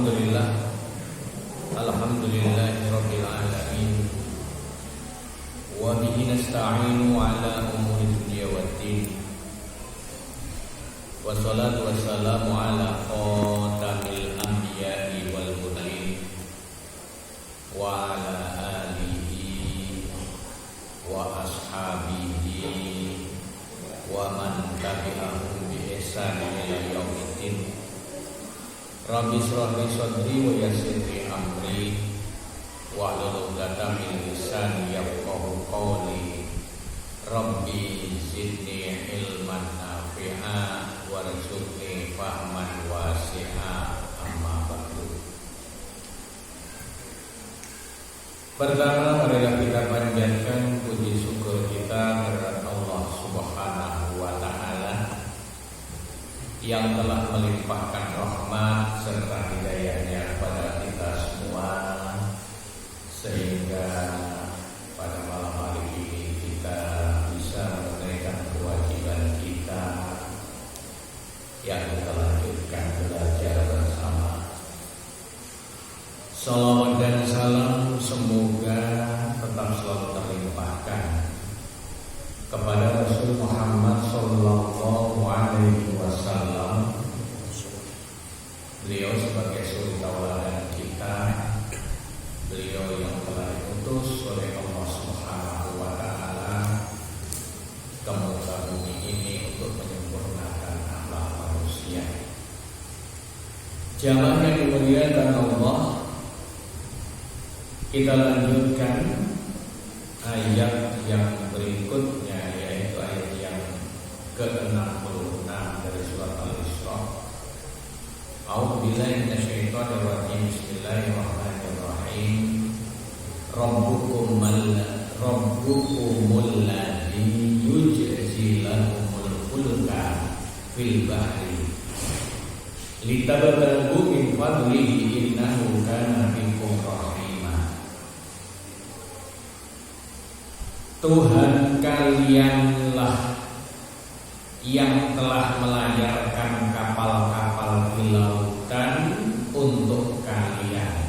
Alhamdulillahirabbil alamin. Wa bihi nasta'inu ala umuri dunya waddin. Wassalatu wassalamu ala khatamil anbiya'i wal mursalin wa ala alihi wa ashabihi wa man tabi'ahum bi ihsan ila yaumiddin. Rabbi shrah li sadri wa yassir li amri wahlul 'uqdatam min lisani yafqahu qawli. Rabbi zidni ilman nafi'a warzuqni fahman wasi'a. Amma ba'du. Pertama, marilah kita panjatkan puji syukur kita kepada Allah Subhanahu wa taala yang telah melimpahkan rahmat serta hidayahnya kepada kita semua, sehingga pada malam hari ini kita bisa menunaikan kewajiban kita yang kita lanjutkan belajar bersama. Salawat dan salam semoga tetap selalu terlimpahkan kepada Rasul Muhammad sallallahu alaihi wasallam. Beliau sebagai suri tauladan kita, beliau yang telah diutus oleh Allah Subhanahu wa taala ke muka bumi ini untuk menyempurnakan akhlak manusia. Jamaah yang dimuliakan Allah, kita lanjutkan ayat yang berikutnya, yaitu ayat yang ke-66 dari surat Al-Isra. A'udzubillahi minasyaitonir rajim. Bismillahirrahmanirrahim. Rabbukumul ladzi yujzi lakumul fulka fil bahri litabtaghu min fadlihi innahu kana bikum rahima. Tuhan kalianlah yang telah melayarkan kapal-kapal di lautan untuk kalian,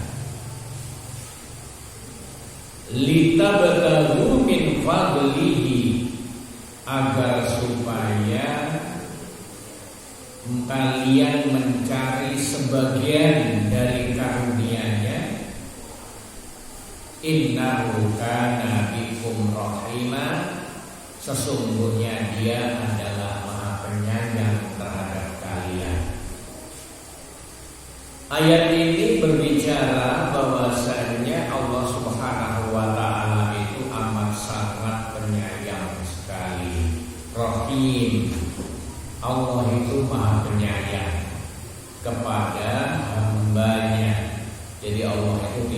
litabtaghu min fadlihi, agar supaya kalian mencari sebagian dari karunia-Nya. Innahu kana bikum rahima, sesungguhnya Dia adalah Maha Penyayang terhadap kalian. Ayat ini berbicara bahwasanya Allah Subhanahu wa taala itu amat sangat penyayang sekali. Rahim, Allah itu Maha Penyayang kepada hamba-Nya. Jadi Allah itu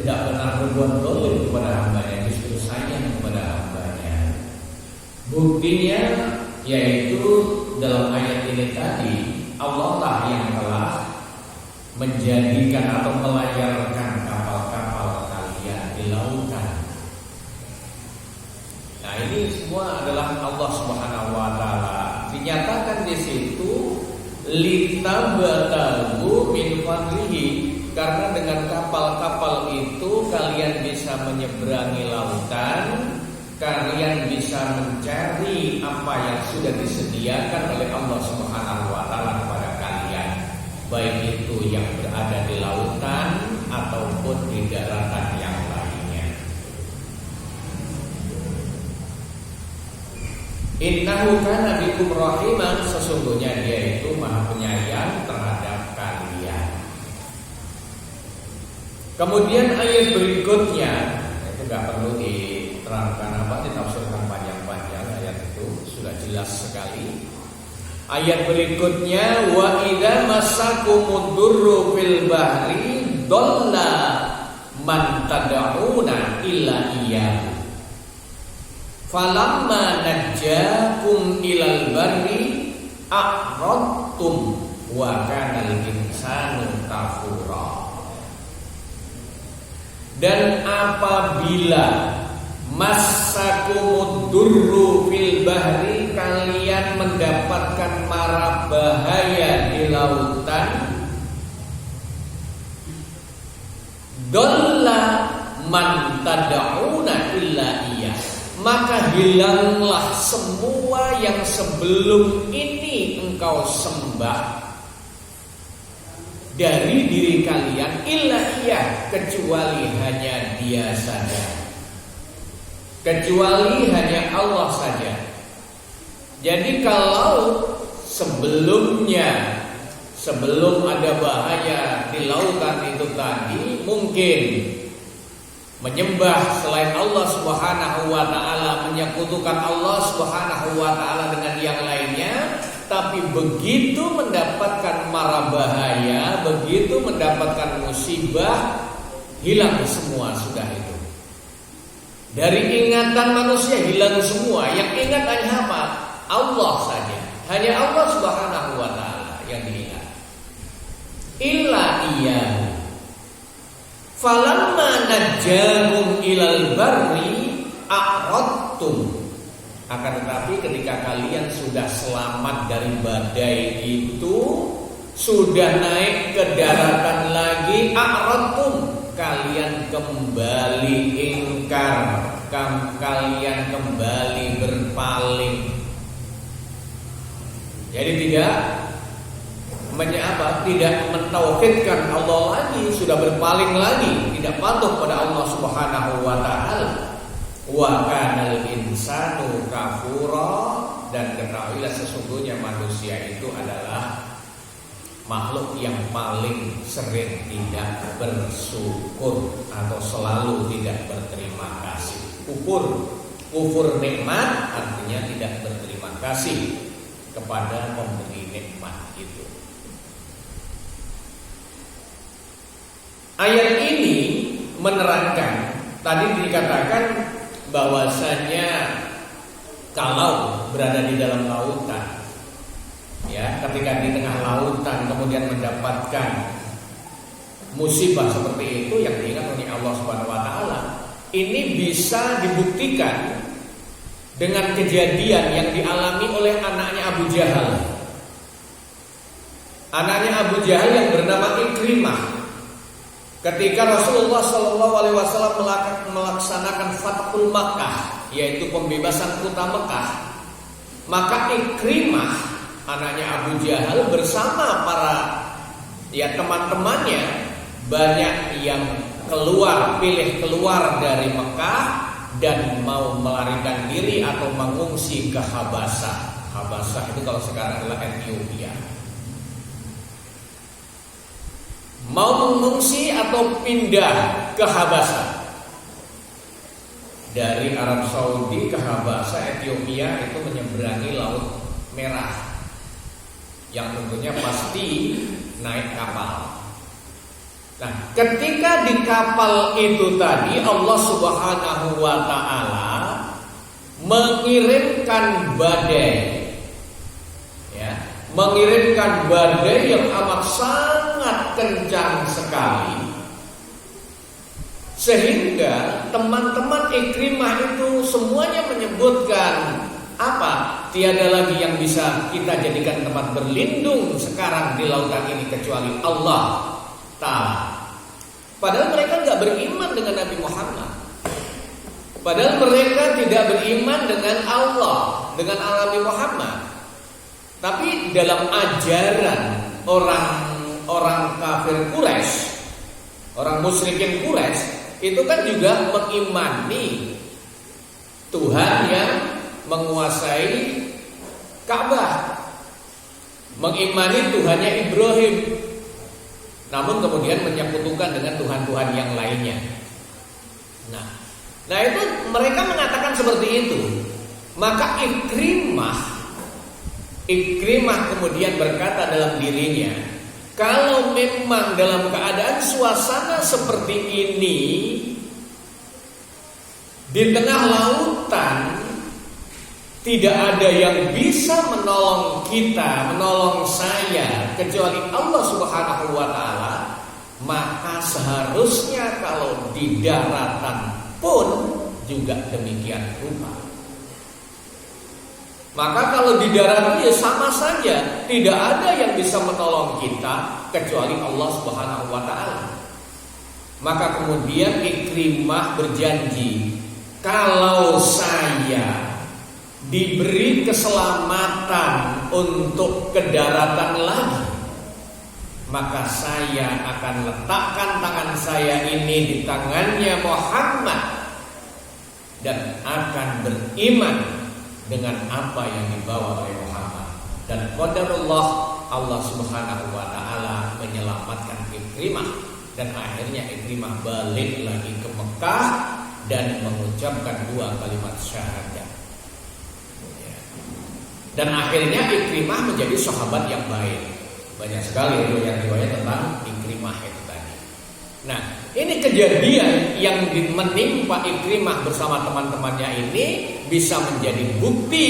tidak pernah berbuat zalim kepada hamba-Nya, justru sayang kepada hamba-Nya. Buktinya yaitu dalam ayat ini tadi, Allah lah yang telah menjadikan atau melayarkan kapal-kapal kalian di lautan. Nah, ini semua adalah Allah Subhanahu wa taala. Dinyatakan di situ litabtaghu min fadlihi, karena dengan kapal-kapal itu kalian bisa menyeberangi lautan, kalian bisa mencari apa yang sudah disediakan oleh Allah Subhanahu wa taala kepada kalian, baik itu yang berada di lautan ataupun di daratan yang lainnya. Innahu kana bikum rahiman, sesungguhnya Dia itu Maha Penyayang terhadap kalian. Kemudian ayat berikutnya, itu gak perlu diterangkan ditafsirkan panjang-panjang, ayat itu sudah jelas sekali. Ayat berikutnya, wa idza massakumud durru fil bahri dhalla man tad'una illa iyyahu falamma najjakum ilal barri a'radtum wa kana al-insanu kafura. Dan apabila massakumud durru fil bahri, kalian mendapatkan mara bahaya di lautan, man tad'una illa iya. Maka hilanglah semua yang sebelum ini engkau sembah dari diri kalian illa iya, kecuali hanya Dia saja, kecuali hanya Allah saja. Jadi kalau sebelumnya, sebelum ada bahaya di lautan itu tadi, mungkin menyembah selain Allah Subhanahu wa taala, menyekutukan Allah Subhanahu wa taala dengan yang lainnya, tapi begitu mendapatkan mara bahaya, begitu mendapatkan musibah, hilang semua sudah itu. Dari ingatan manusia hilang semua. Yang ingat hanya apa? Allah saja. Hanya Allah Subhanahu wa taala yang diingat. Illa iyyahu. Falamma najjakum ilal barri a'radtum. Akan tetapi ketika kalian sudah selamat dari badai itu, sudah naik ke daratan lagi, a'radtum, kalian kembali ingkar, kalian kembali berpaling. Jadi tidak mentauhidkan Allah lagi, sudah berpaling lagi, tidak patuh pada Allah Subhanahu wa taala. Wa kanal insanu kafura, dan ketahuilah sesungguhnya manusia itu adalah makhluk yang paling sering tidak bersyukur atau selalu tidak berterima kasih. Kufur nikmat artinya tidak berterima kasih kepada pemberi nikmat itu. Ayat ini menerangkan, tadi dikatakan bahwasanya kalau berada di dalam lautan, ya, ketika di tengah lautan kemudian mendapatkan musibah seperti itu yang diingat oleh Allah Subhanahu wa taala, ini bisa dibuktikan dengan kejadian yang dialami oleh anaknya Abu Jahal. Anaknya Abu Jahal yang bernama Ikrimah. Ketika Rasulullah SAW melaksanakan Fathul Makkah, yaitu pembebasan kota Mekah, maka Ikrimah, anaknya Abu Jahal, bersama para teman-temannya, banyak yang pilih keluar dari Mekah dan mau melarikan diri atau mengungsi ke Habasah. Habasah itu kalau sekarang adalah Ethiopia. Mau mengungsi atau pindah ke Habasah. Dari Arab Saudi ke Habasah, Ethiopia itu menyeberangi Laut Merah, yang tentunya pasti naik kapal. Nah, ketika di kapal itu tadi Allah Subhanahu wa taala mengirimkan badai, ya, mengirimkan badai yang amat sangat kencang sekali, sehingga teman-teman Ikrimah itu semuanya menyebutkan apa? Tiada lagi yang bisa kita jadikan tempat berlindung sekarang di lautan ini kecuali Allah Ta'ala. Padahal mereka tidak beriman dengan Nabi Muhammad. Padahal mereka tidak beriman dengan Allah, dengan Nabi Muhammad. Tapi dalam ajaran orang kafir Quraisy, orang musyrikin Quraisy, itu kan juga mengimani Tuhan yang menguasai Ka'bah, mengimani Tuhannya Ibrahim, namun kemudian menyekutukan dengan Tuhan-Tuhan yang lainnya. Nah itu mereka mengatakan seperti itu. Maka Ikrimah kemudian berkata dalam dirinya, kalau memang dalam keadaan suasana seperti ini, di tengah lautan tidak ada yang bisa menolong kita, menolong saya, kecuali Allah Subhanahu wa ta'ala, maka seharusnya kalau di daratan pun juga demikian rupa. Maka kalau di darat ya sama saja, tidak ada yang bisa menolong kita kecuali Allah Subhanahu wa ta'ala. Maka kemudian Ikrimah berjanji, kalau saya diberi keselamatan untuk ke daratan lagi, maka saya akan letakkan tangan saya ini di tangannya Muhammad dan akan beriman dengan apa yang dibawa oleh Muhammad. Dan qadarullah, Allah Subhanahu wa taala menyelamatkan Ikrimah, dan akhirnya Ikrimah balik lagi ke Mekah dan mengucapkan 2 kalimat syahadat. Dan akhirnya Ikrimah menjadi sahabat yang baik. Banyak sekali riwayat-riwayat tentang Ikrimah itu tadi. Nah, ini kejadian yang menimpa Ikrimah bersama teman-temannya ini bisa menjadi bukti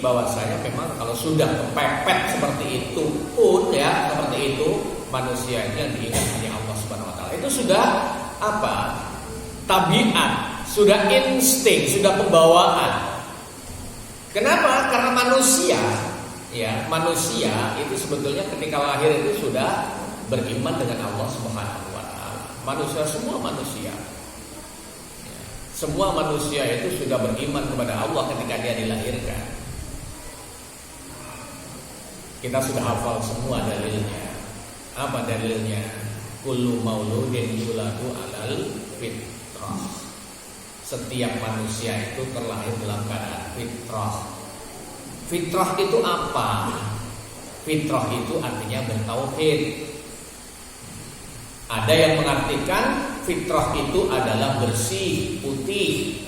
bahwasanya memang kalau sudah kepepet seperti itu pun ya, seperti itu manusianya diingat oleh Allah Subhanahu wa taala. Itu sudah apa? Tabiat, sudah insting, sudah pembawaan. Kenapa? Karena manusia itu sebetulnya ketika lahir itu sudah beriman dengan Allah Subhanahu wa taala. Manusia, semua manusia. Semua manusia itu sudah beriman kepada Allah ketika dia dilahirkan. Kita sudah hafal semua dalilnya. Apa dalilnya? Kullu mauludin yuladu alal fitrah. Setiap manusia itu terlahir dalam keadaan fitrah. Fitrah itu apa? Fitrah itu artinya bertauhid. Ada yang mengartikan fitrah itu adalah bersih, putih.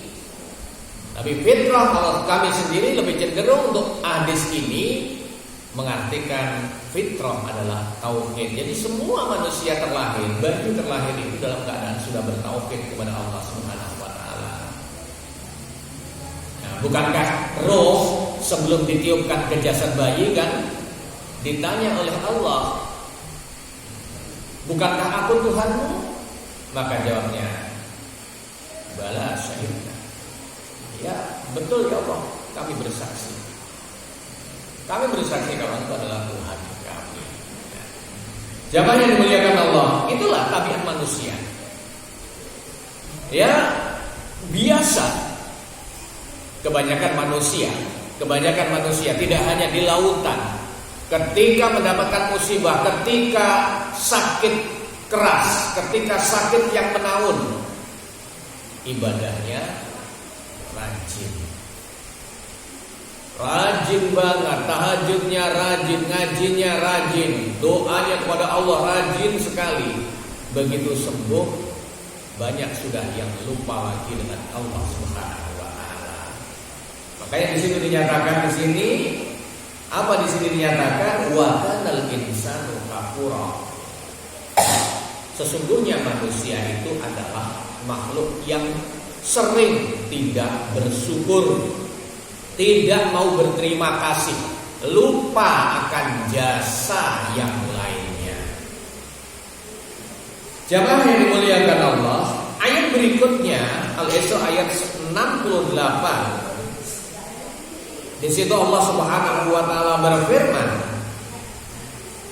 Tapi fitrah kalau kami sendiri lebih cenderung untuk hadis ini mengartikan fitrah adalah tauhid. Jadi semua manusia terlahir, bayi terlahir itu dalam keadaan sudah bertauhid kepada Allah Subhanahu wa taala. Nah, bukankah roh sebelum ditiupkan ke jasad bayi kan ditanya oleh Allah, bukankah aku Tuhanmu? Maka jawabnya, bala syahidna. Ya, betul ya Allah, kami bersaksi. Kami bersaksi kalau Engkau adalah Tuhan kami. Jamaah yang dimuliakan Allah, itulah tabiat manusia. Ya, biasa. Kebanyakan manusia tidak hanya di lautan. Ketika mendapatkan musibah, ketika sakit keras, ketika sakit yang menaun, ibadahnya rajin banget, tahajudnya rajin, ngajinya rajin, doanya kepada Allah rajin sekali. Begitu sembuh, banyak sudah yang lupa lagi dengan Allah Subhanahu wa taala. Makanya di sini dinyatakan apa di sini dinyatakan wa kanal insanu kafura. Sesungguhnya manusia itu adalah makhluk yang sering tidak bersyukur, tidak mau berterima kasih, lupa akan jasa yang lainnya. Jamaah yang dimuliakan Allah, ayat berikutnya Al-Isra ayat 68. Di situ Allah Subhanahu wa taala berfirman,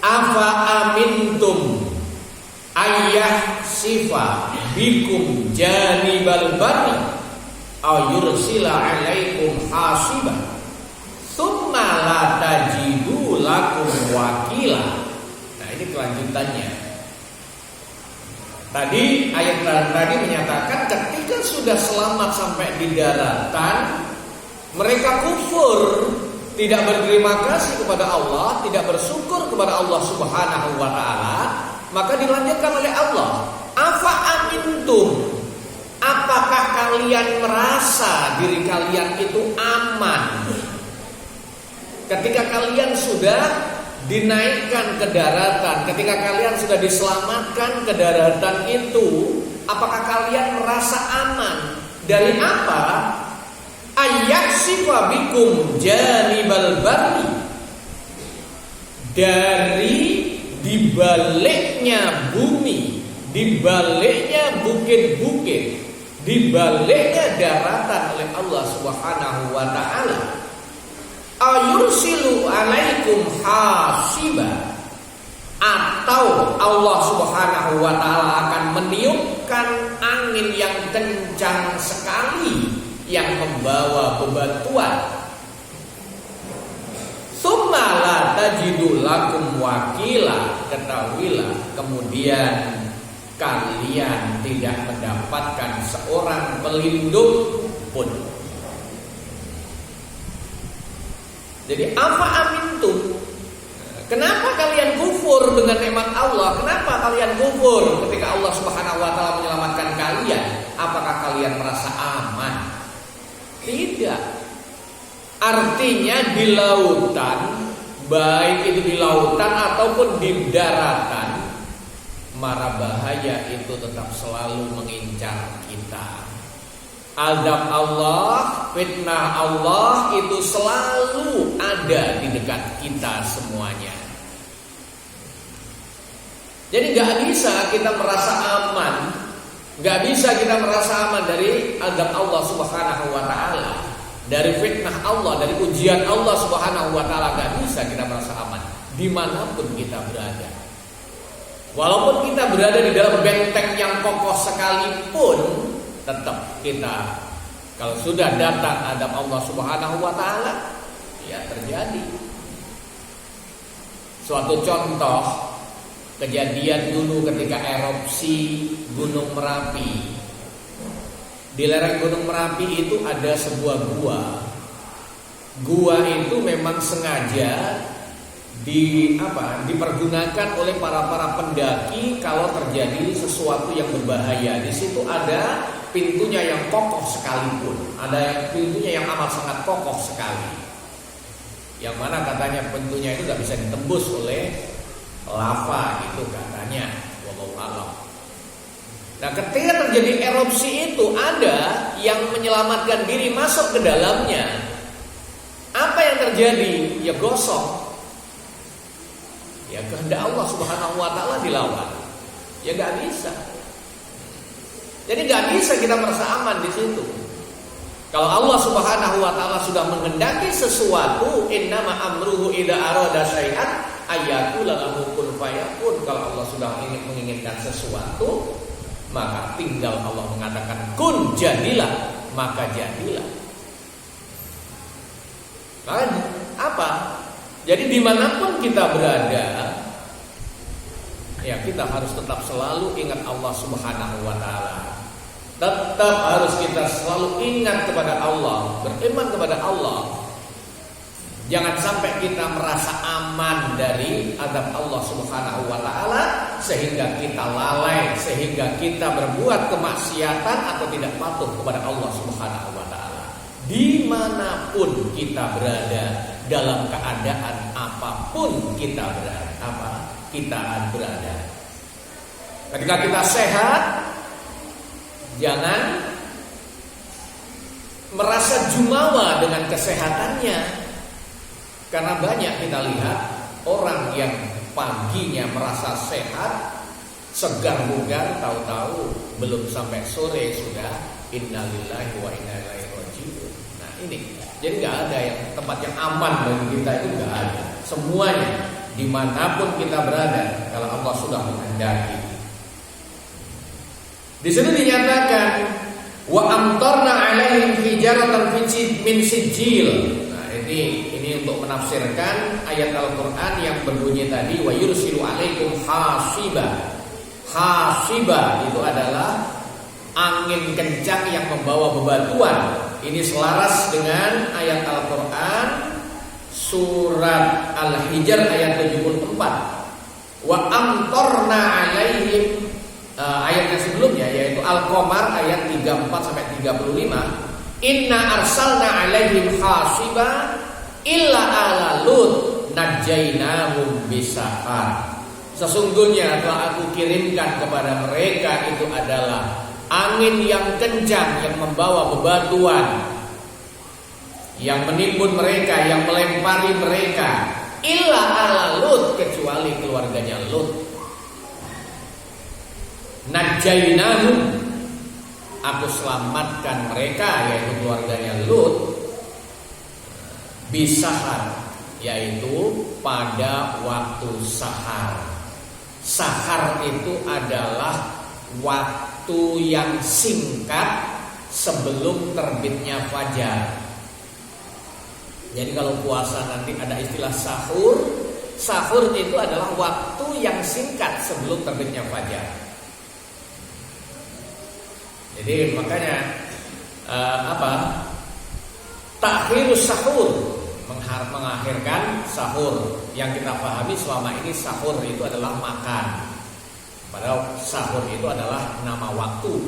"Afa amintum ayyah sifa bikum janibal barri aw yursila 'alaikum hasiba tsumma la tajidu lakum wakila." Nah, ini kelanjutannya. Tadi ayat tadi menyatakan ketika sudah selamat sampai di daratan, mereka kufur, tidak berterima kasih kepada Allah, tidak bersyukur kepada Allah Subhanahu wa taala. Maka dilanjutkan oleh Allah, "Afa amintum?" Apakah kalian merasa diri kalian itu aman ketika kalian sudah dinaikkan ke daratan, ketika kalian sudah diselamatkan ke daratan itu? Apakah kalian merasa aman dari apa? Ayyaksifa bikum janibal barri, dari dibaliknya bumi, dibaliknya bukit-bukit, dibaliknya daratan oleh Allah Subhanahu wa taala. Ayursilu alaikum hasiba, atau Allah Subhanahu wa taala akan meniupkan angin yang kencang sekali yang membawa bebatuan. Tsumma la tajidu lakum wakila, ketahuilah kemudian kalian tidak mendapatkan seorang pelindung pun. Jadi apa amintum? Kenapa kalian kufur dengan nikmat Allah? Kenapa kalian kufur ketika Allah Subhanahu wa taala menyelamatkan kalian? Apakah kalian merasa aman? Tidak. Artinya di lautan, baik itu di lautan ataupun di daratan, mara bahaya itu tetap selalu mengincar kita. Azab Allah, fitnah Allah itu selalu ada di dekat kita semuanya. Jadi gak bisa kita merasa aman, gak bisa kita merasa aman dari azab Allah Subhanahu wa ta'ala, dari fitnah Allah, dari ujian Allah Subhanahu wa ta'ala. Gak bisa kita merasa aman dimanapun kita berada. Walaupun kita berada di dalam benteng yang kokoh sekalipun, tetap kita, kalau sudah datang azab Allah Subhanahu wa ta'ala, ya terjadi. Suatu contoh kejadian dulu ketika erupsi Gunung Merapi. Di lereng Gunung Merapi itu ada sebuah gua. Gua itu memang sengaja dipergunakan oleh para pendaki kalau terjadi sesuatu yang berbahaya. Di situ ada pintunya yang kokoh sekalipun, ada pintunya yang amat sangat kokoh sekali, yang mana katanya pintunya itu nggak bisa ditembus oleh lava itu katanya, wallahu a'lam. Nah, ketika terjadi erupsi itu ada yang menyelamatkan diri masuk ke dalamnya. Apa yang terjadi? Ya gosong. Ya kehendak Allah Subhanahu wa ta'ala dilawan. Ya gak bisa. Jadi gak bisa kita merasa aman di situ. Kalau Allah Subhanahu wa ta'ala sudah menghendaki sesuatu, innama amruhu idza arada syai'an ayaqula lahu kun fayakun. Kalau Allah sudah menginginkan sesuatu, maka tinggal Allah mengatakan kun, jadilah, maka jadilah. Maka apa? Jadi dimanapun kita berada, ya kita harus tetap selalu ingat Allah Subhanahu wa ta'ala. Tetap harus kita selalu ingat kepada Allah, beriman kepada Allah. Jangan sampai kita merasa aman dari azab Allah Subhanahu wa ta'ala sehingga kita lalai, sehingga kita berbuat kemaksiatan atau tidak patuh kepada Allah Subhanahu wa ta'ala. Dimanapun kita berada, dalam keadaan apapun kita berada. Ketika kita sehat, jangan merasa jumawa dengan kesehatannya. Karena banyak kita lihat orang yang paginya merasa sehat, segar bugar, tahu-tahu belum sampai sore sudah innalillahi wa inna ilaihi raji'un. Nah ini, jadi nggak ada yang tempat yang aman bagi kita, itu nggak ada. Semuanya dimanapun kita berada, kalau Allah sudah menghendaki. Di sini dinyatakan wa amtarna alaihim hijaratan min sijil. Nah ini untuk menafsirkan ayat Al-Quran yang berbunyi tadi wa yursilu alaikum hasiba. Hasiba itu adalah angin kencang yang membawa bebatuan. Ini selaras dengan ayat Al-Quran surat Al-Hijr ayat 74. Wa amtarna alaihim, ayat yang sebelumnya yaitu Al-Qamar ayat 34 sampai 35. Inna arsalna alaihim hasiba illa ala Lut najainahum bisahar. Sesungguhnya telah aku kirimkan kepada mereka itu adalah angin yang kencang yang membawa bebatuan, yang menimbun mereka, yang melempari mereka. Illa ala Lut, kecuali keluarganya Lut. Najainahum, aku selamatkan mereka, yaitu keluarganya Lut, bisahar, yaitu pada waktu sahar. Sahar itu adalah waktu yang singkat sebelum terbitnya fajar. Jadi kalau puasa nanti ada istilah sahur. Sahur itu adalah waktu yang singkat sebelum terbitnya fajar. Jadi makanya takhirus sahur, mengakhirkan sahur. Yang kita pahami selama ini sahur itu adalah makan. Padahal sahur itu adalah nama waktu,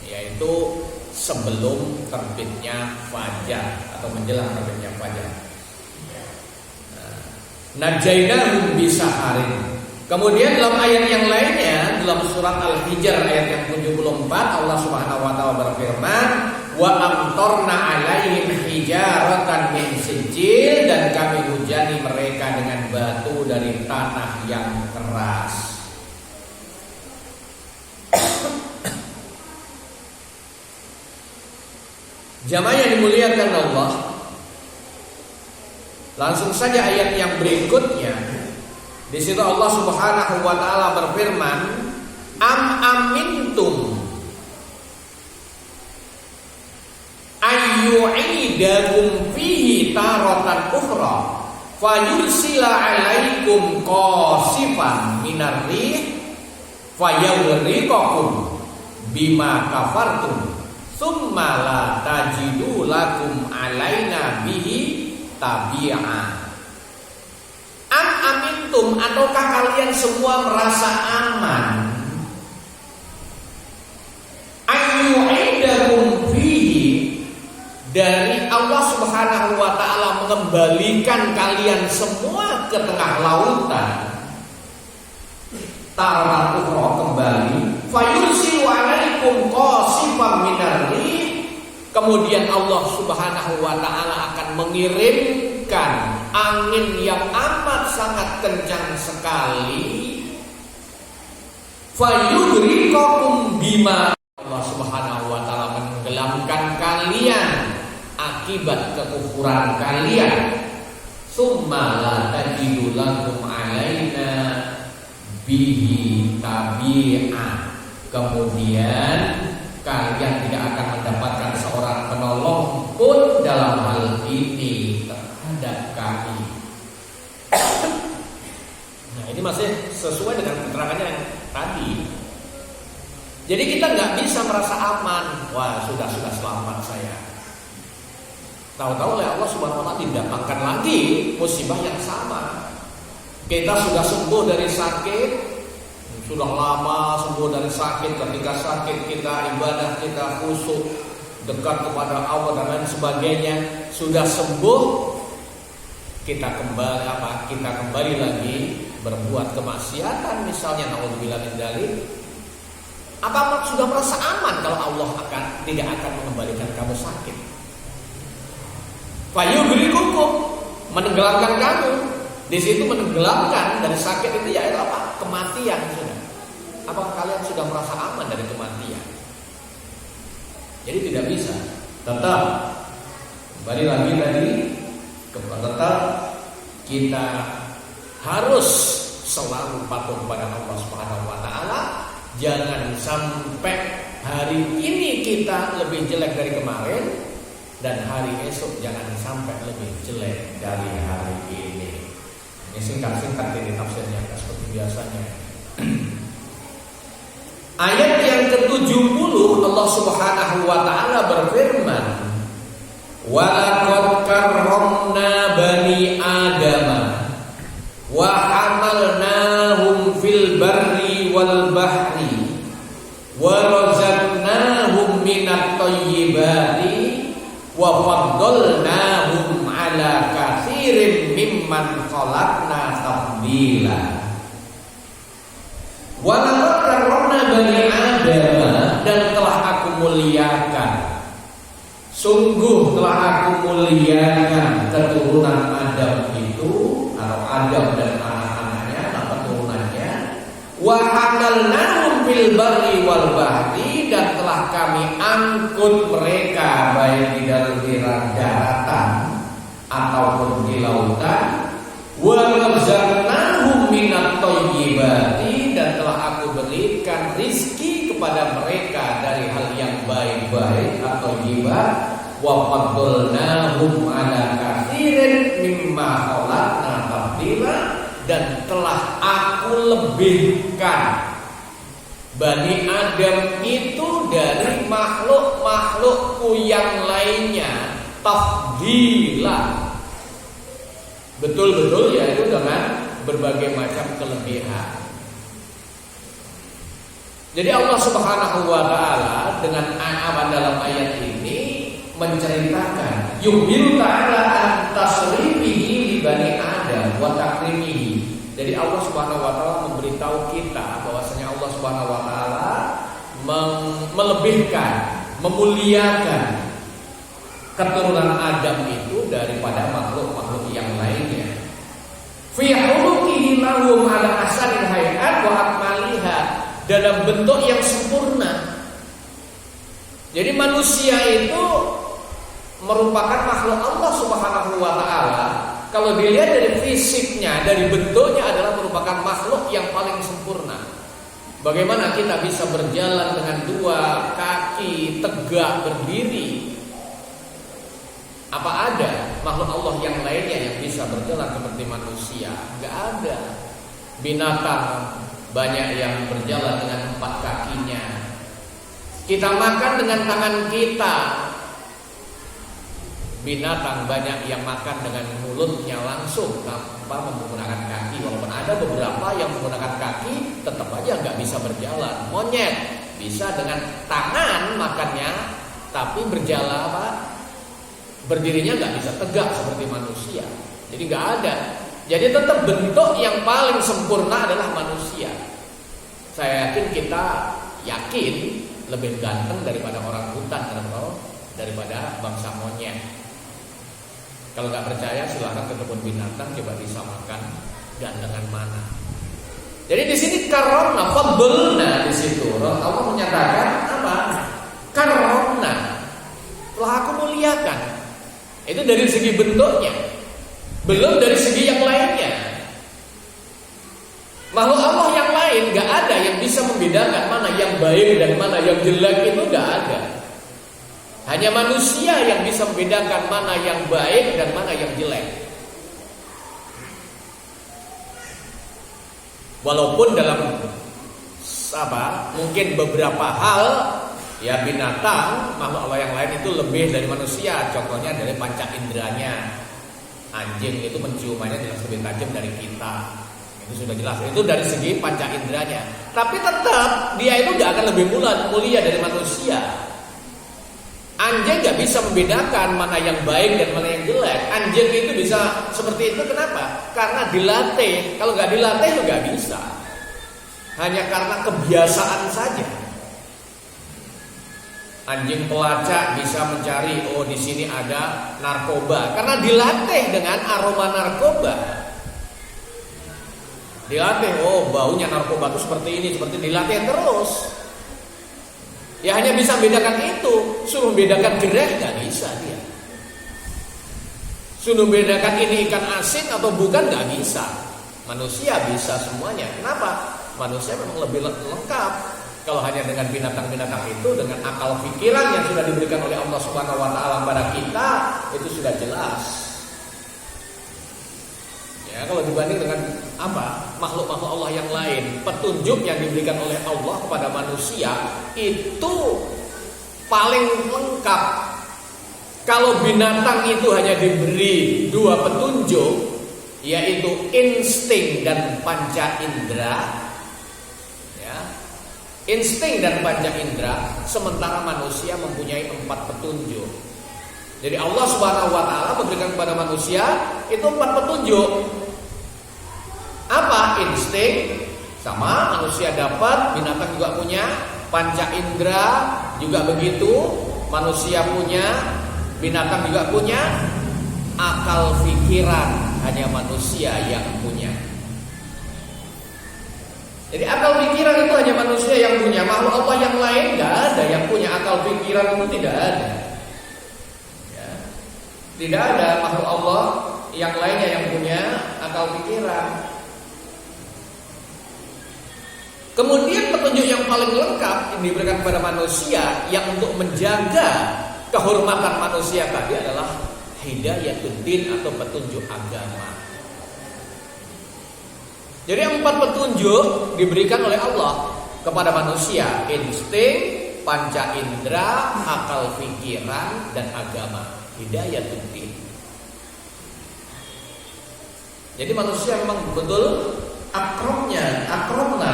yaitu sebelum terbitnya fajar atau menjelang terbitnya fajar. Najainahum bisaharin. Kemudian dalam ayat yang lainnya, dalam surat Al-Hijr ayat yang 74, Allah Subhanahu wa taala berfirman, "Wa amtarna 'alaihim hijaratan min sijil," dan kami hujani mereka dengan batu dari tanah yang keras. Jamaah yang dimuliakan Allah, langsung saja ayat yang berikutnya. Di situ Allah Subhanahu wa taala berfirman, "Am amintum ayyu'idakum fihi taratan ukhra fayursila 'alaikum qasifan minar rih fayawriqakum bima kafartum summa la tajidu lakum 'alaina bihi tabi'a." Am amintum, ataukah kalian semua merasa aman? Ayyu'idakum fihi, dari Allah Subhanahu wa taala mengembalikan kalian semua ke tengah lautan. Taratan ukhra, kembali. Fayursilu 'alaikum qasifan minar rih, kemudian Allah Subhanahu wa taala akan mengirimkan angin yang amat sangat kencang sekali. Fayudrikakum bima, Allah Subhanahu wa taala menenggelamkan kalian akibat kekufuran kalian. Summa la tajidu lakum 'alaina bihi tabi'a, kemudian kalian tidak akan mendapatkan seorang penolong pun dalam hal ini terhadap kami. Nah, ini masih sesuai dengan keterangannya yang tadi. Jadi kita nggak bisa merasa aman. Wah, sudah selamat saya. Tahu-tahu oleh Allah Subhanahu wa taala didatangkan lagi musibah yang sama. Kita sudah sembuh dari sakit, sudah lama sembuh dari sakit. Ketika sakit kita ibadah, kita khusyuk, dekat kepada Allah dan lain sebagainya. Sudah sembuh, kita kembali lagi berbuat kemaksiatan, misalnya naudzubillah min dzalik. Apa sudah merasa aman kalau Allah tidak akan mengembalikan kamu sakit? Fayughriqukum, menenggelamkan kamu. Di situ menenggelamkan dari sakit itu yaitu apa? Kematian sudah. Apakah kalian sudah merasa aman dari kematian? Jadi tidak bisa. Tetap kembali lagi tadi, tetap kita harus selalu patuh kepada Allah Subhanahu wa taala. Jangan sampai hari ini kita lebih jelek dari kemarin, dan hari esok jangan sampai lebih jelek dari hari ini. Ini singkat-singkat ini tafsirnya, seperti biasanya. Ayat yang ke-70 Allah Subhanahu wa taala berfirman, "Wa laqad karramna bani Adama wa hamalnahum fil barri wal bahri wa razaqnahum minat thayyibati wa faddalnahum ala katsirin mimman khalaqna tafdila." Wa laqad karramna bani Adam, dan telah aku muliakan, sungguh telah aku muliakan keturunan Adam itu, atau Adam dan anak-anaknya atau keturunannya. Wa hamalnahum fil barri wal bahri, dan telah kami angkut mereka baik di dalam daratan ataupun di lautan. Wa razaqnahum minat thayyibati, dan faddalnahum ala katsirin mimma khalaqna tafdila, dan telah aku lebihkan Bani Adam itu dari makhluk-makhlukku yang lainnya tafdila, betul-betul yaitu dengan berbagai macam kelebihan. Jadi Allah Subhanahu wa taala dengan dalam ayat ini menceritakan yubil ta'ala an tasrifihi li bani Adam wa takrimihi. Jadi Allah Subhanahu wa taala memberitahu kita bahwasanya Allah Subhanahu wa taala melebihkan, memuliakan keturunan Adam itu daripada makhluk-makhluk yang lainnya. Fi khuluqihi lahum ala asanil hayat wa akmaliha, dalam bentuk yang sempurna. Jadi manusia itu merupakan makhluk Allah Subhanahu wa taala. Kalau dilihat dari fisiknya, dari bentuknya adalah merupakan makhluk yang paling sempurna. Bagaimana kita bisa berjalan dengan dua kaki tegak berdiri? Apa ada makhluk Allah yang lainnya yang bisa berjalan seperti manusia? Enggak ada. Binatang banyak yang berjalan dengan 4 kakinya. Kita makan dengan tangan kita. Binatang banyak yang makan dengan mulutnya langsung tanpa menggunakan kaki. Walaupun ada beberapa yang menggunakan kaki, tetap aja nggak bisa berjalan. Monyet bisa dengan tangan makannya, tapi berjalan berdirinya nggak bisa tegak seperti manusia. Jadi nggak ada. Jadi tetap bentuk yang paling sempurna adalah manusia. Saya yakin kita lebih ganteng daripada orang hutan atau daripada bangsa monyet. Kalau nggak percaya silahkan ke kebun binatang, coba disamakan gantengan mana. Jadi di sini karomna, fadlna di situ. Allah menyatakan apa? Karomna, telah aku muliakan. Itu dari segi bentuknya. Belum dari segi yang lainnya. Makhluk Allah yang lain gak ada yang bisa membedakan mana yang baik dan mana yang jelek, itu gak ada. Hanya manusia yang bisa membedakan mana yang baik dan mana yang jelek. Walaupun dalam mungkin beberapa hal ya binatang, makhluk Allah yang lain itu lebih dari manusia. Contohnya dari panca inderanya. Anjing itu penciumannya jelas lebih tajam dari kita. Itu sudah jelas. Itu dari segi panca inderanya. Tapi tetap dia itu gak akan lebih mulia dari manusia. Anjing gak bisa membedakan mana yang baik dan mana yang jelek. Anjing itu bisa seperti itu, kenapa? Karena dilatih. Kalau gak dilatih itu gak bisa. Hanya karena kebiasaan saja. Anjing pelacak bisa mencari, oh di sini ada narkoba, karena dilatih dengan aroma narkoba. Dilatih, oh baunya narkoba itu seperti ini, seperti dilatih terus. Ya hanya bisa bedakan itu. Suruh bedakan gerak nggak bisa dia. Suruh bedakan ini ikan asin atau bukan nggak bisa. Manusia bisa semuanya. Kenapa? Manusia memang lebih lengkap. Kalau hanya dengan binatang-binatang itu, dengan akal pikiran yang sudah diberikan oleh Allah Subhanahu wa taala pada kita, itu sudah jelas. Ya, kalau dibanding dengan makhluk-makhluk Allah yang lain, petunjuk yang diberikan oleh Allah kepada manusia itu paling lengkap. Kalau binatang itu hanya diberi 2 petunjuk, yaitu insting dan panca indera. Insting dan panca indera, sementara manusia mempunyai 4 petunjuk. Jadi Allah Subhanahu wa taala memberikan kepada manusia itu 4 petunjuk. Apa? Insting sama manusia dapat, binatang juga punya, panca indera juga begitu, manusia punya, binatang juga punya, akal pikiran hanya manusia yang punya. Jadi akal pikiran itu hanya manusia yang punya. Makhluk Allah yang lain tidak ada yang punya akal pikiran, itu tidak ada. Ya. Tidak ada makhluk Allah yang lainnya yang punya akal pikiran. Kemudian petunjuk yang paling lengkap yang diberikan kepada manusia yang untuk menjaga kehormatan manusia tadi adalah hidayatuddin atau petunjuk agama. Jadi 4 petunjuk diberikan oleh Allah kepada manusia: insting, panca indera, akal pikiran, dan agama. Hidayatuddin. Jadi manusia memang betul akromna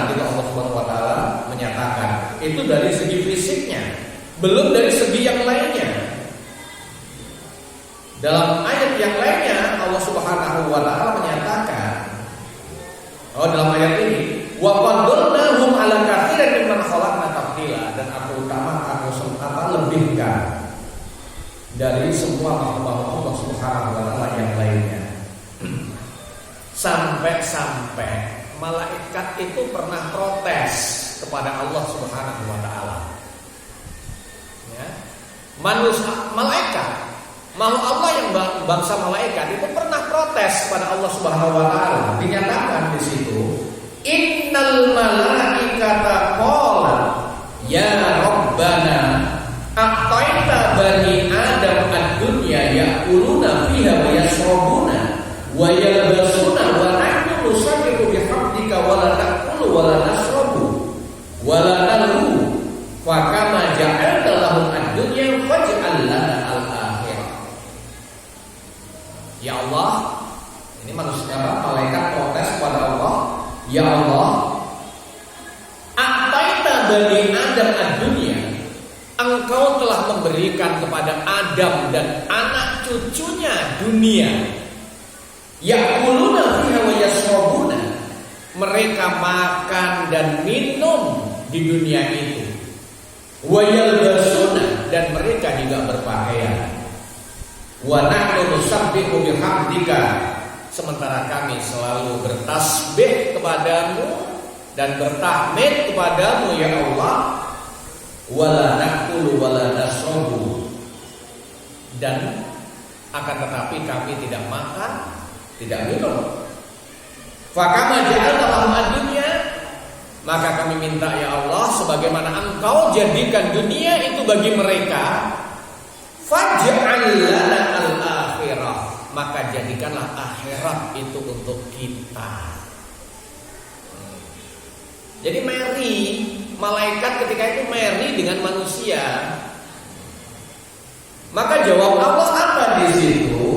ketika Allah Subhanahu wa taala menyatakan. Itu dari segi fisiknya, belum dari segi yang lainnya. Dalam ayat yang lainnya Allah Subhanahu wa taala menyatakan, dalam ayat ini, wa faddalnahum 'ala katsirin mimman khalaqna tafdila, dan aku lebihkan dari semua makhluk Allah Subhanahu wa taala yang lainnya. Sampai-sampai malaikat itu pernah protes kepada Allah Subhanahu wa taala. Ya. Malaikat, makhluk Allah yang bangsa malaikat itu pernah protes kepada Allah Subhanahu wa taala. Dinyatakan di situ, innal malaikata qalat ya rabbana a'taita bani adam ad-dunya ya'kuluna fiha wa yashrabuna wa yalbasuna wa nahnu nusabbihu bihamdika wa la na'kulu wa la nashrabu wa la nalhu fa kama ja'alta lahum ad-dunya faj'al lana al-akhirah. Ya Allah, ini manusia malaikat protes kepada Allah, ya Allah, a'taita bani adam ad-dunya, Engkau telah memberikan kepada Adam dan anak cucunya dunia. Ya'kuluna fiha wa yashrabuna, mereka makan dan minum di dunia itu. Wa yalbasuna, dan mereka juga berpakaian. Wa nahnu nusabbihu bihamdika, sementara kami selalu bertasbih kepadamu dan bertahmid kepadamu ya Allah. Wala naqulu wala nashrabu, dan akan tetapi kami tidak makan, tidak minum. Fakama ja'alta lahum ad-dunya, maka kami minta ya Allah, sebagaimana Engkau jadikan dunia itu bagi mereka, faj'al lana al-akhirah, maka jadikanlah akhirat itu untuk kita. Jadi malaikat ketika itu marry dengan manusia. Maka jawab Allah apa di situ?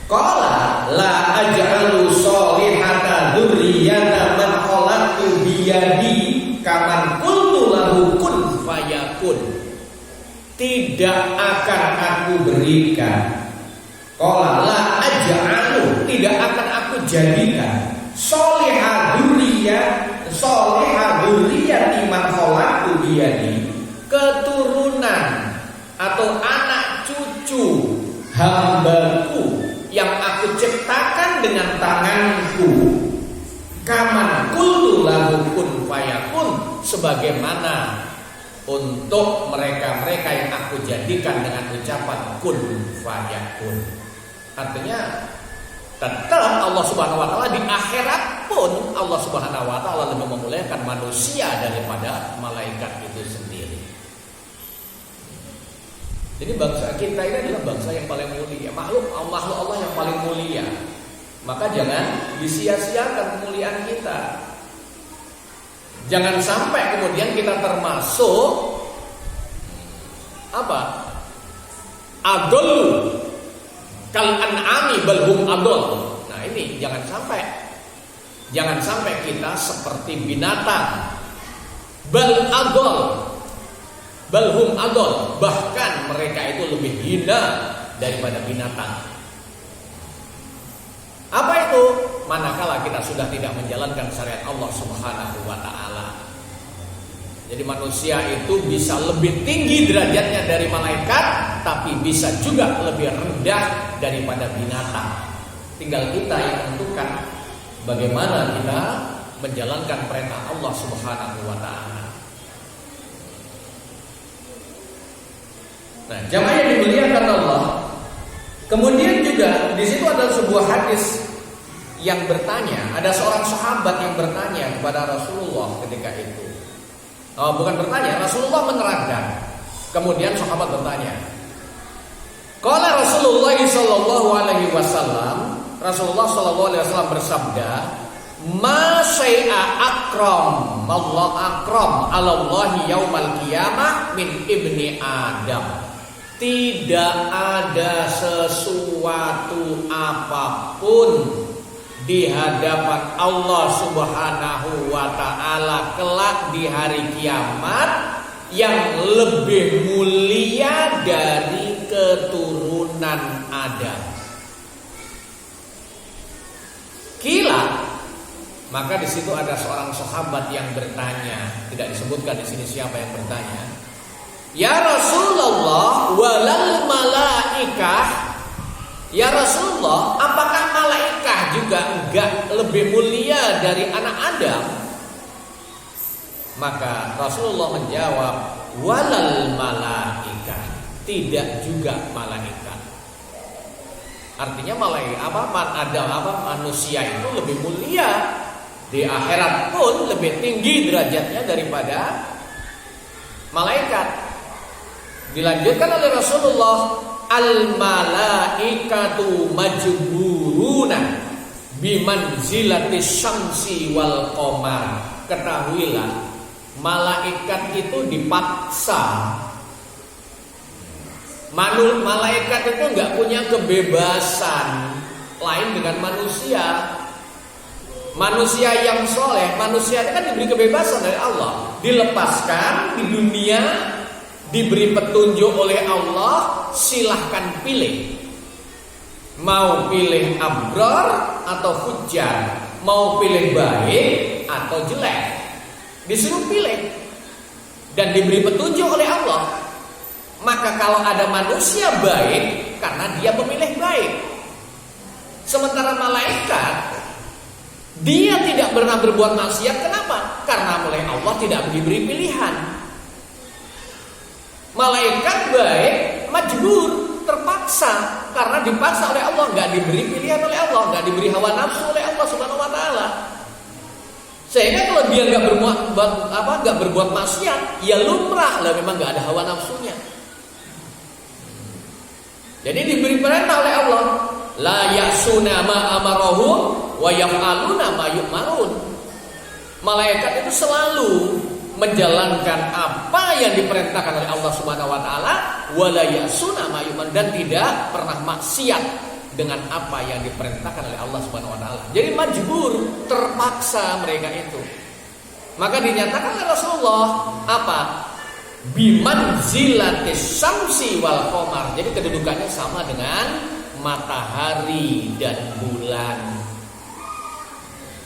Qala la aj'alu sholihata dzurriyyata man khalaqtu biyadi kaman qultu lahu kun fayakun. Tidak akan aku berikan. Qala la aj'alu, tidak akan aku jadikan Solihah dzurriyyati man khalaqtu biyadi, keturunan atau anak cucu hambaku yang aku ciptakan dengan tanganku, kaman qultu lahu kun fayakun, sebagaimana untuk mereka-mereka yang aku jadikan dengan ucapan kun fayakun. Artinya tetap Allah Subhanahu wa taala di akhirat pun Allah Subhanahu wa taala lebih memuliakan manusia daripada malaikat itu sendiri. Jadi bangsa kita ini adalah bangsa yang paling mulia, makhluk Allah yang paling mulia. Maka jangan disia-siakan kemuliaan kita. Jangan sampai kemudian kita termasuk apa? Adol kal an'ami bal hum adol. Nah ini jangan sampai kita seperti binatang. Bal hum adol, bahkan mereka itu lebih hina daripada binatang. Apa itu? Manakala kita sudah tidak menjalankan syariat Allah Subhanahu wa taala. Jadi manusia itu bisa lebih tinggi derajatnya dari malaikat, tapi bisa juga lebih rendah daripada binatang. Tinggal kita yang menentukan bagaimana kita menjalankan perintah Allah Subhanahu wa taala. Nah, jamaah yang dimuliakan Allah. Kemudian juga di situ ada sebuah hadis yang bertanya, ada seorang sahabat yang bertanya kepada Rasulullah ketika itu. Oh, bukan bertanya, Rasulullah menerangkan. Kemudian sahabat bertanya. Qala Rasulullah sallallahu alaihi wasallam, Rasulullah sallallahu alaihi wasallam bersabda, "Ma syai'a akram, Allah akram 'alallahi yaumal qiyamah min ibni Adam." Tidak ada sesuatu apapun di hadapan Allah Subhanahu wa taala kelak di hari kiamat yang lebih mulia dari keturunan Adam. Kila, maka di situ ada seorang sahabat yang bertanya, tidak disebutkan di sini siapa yang bertanya. Ya Rasulullah, walal malaikah? Ya Rasulullah, apakah malaikat juga enggak lebih mulia dari anak Adam? Maka Rasulullah menjawab, walal malaikah, tidak juga malaikat. Artinya manusia itu lebih mulia di akhirat pun lebih tinggi derajatnya daripada malaikat. Dilanjutkan oleh Rasulullah, al malaikatu majburuna bimanzilatis syamsi wal qamar. Ketahuilah, malaikat itu dipaksa. Malaikat itu enggak punya kebebasan lain dengan manusia. Manusia yang soleh, manusia itu kan diberi kebebasan dari Allah, dilepaskan di dunia, diberi petunjuk oleh Allah, silahkan pilih. Mau pilih abrar atau fujjar, mau pilih baik atau jelek, disuruh pilih dan diberi petunjuk oleh Allah. Maka kalau ada manusia baik, karena dia memilih baik. Sementara malaikat, dia tidak pernah berbuat maksiat. Kenapa? Karena oleh Allah tidak diberi pilihan. Malaikat baik, majbur, terpaksa, karena dipaksa oleh Allah, nggak diberi pilihan oleh Allah, nggak diberi hawa nafsu oleh Allah Subhanahu wa taala. Sehingga kalau dia nggak berbuat maksiat, ya lumrah lah, memang nggak ada hawa nafsunya. Jadi diberi perintah oleh Allah, la ya'suna ma amarahum wa yaf'aluna ma yu'marun. Malaikat itu selalu menjalankan apa yang diperintahkan oleh Allah Subhanahu wa taala, wala ya'suna ma yu'marun, dan tidak pernah maksiat dengan apa yang diperintahkan oleh Allah Subhanahu wa taala. Jadi majbur, terpaksa mereka itu. Maka dinyatakan oleh Rasulullah apa? Bimanzilatis syamsi wal qamar. Jadi kedudukannya sama dengan matahari dan bulan.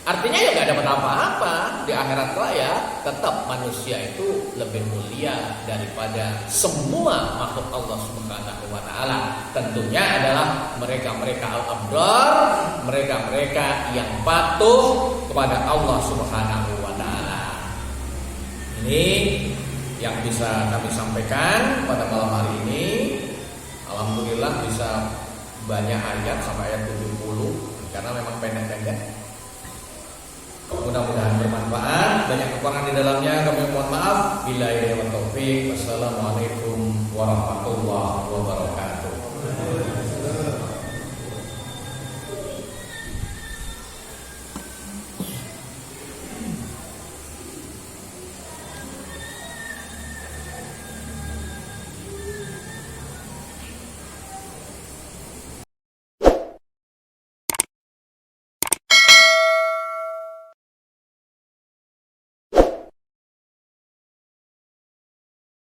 Artinya ya gak dapat apa-apa di akhirat kelak, ya tetap manusia itu lebih mulia daripada semua makhluk Allah Subhanahu wa taala. Tentunya adalah mereka-mereka al-abrar, mereka-mereka yang patuh kepada Allah Subhanahu wa taala. Ini yang bisa kami sampaikan pada malam hari ini. Alhamdulillah bisa banyak ayat sampai ayat 70 karena memang pendek-pendek. Mudah-mudahan bermanfaat. Banyak kekurangan di dalamnya, kami mohon maaf. Billahi wa taufiq. Wassalamualaikum warahmatullahi wabarakatuh.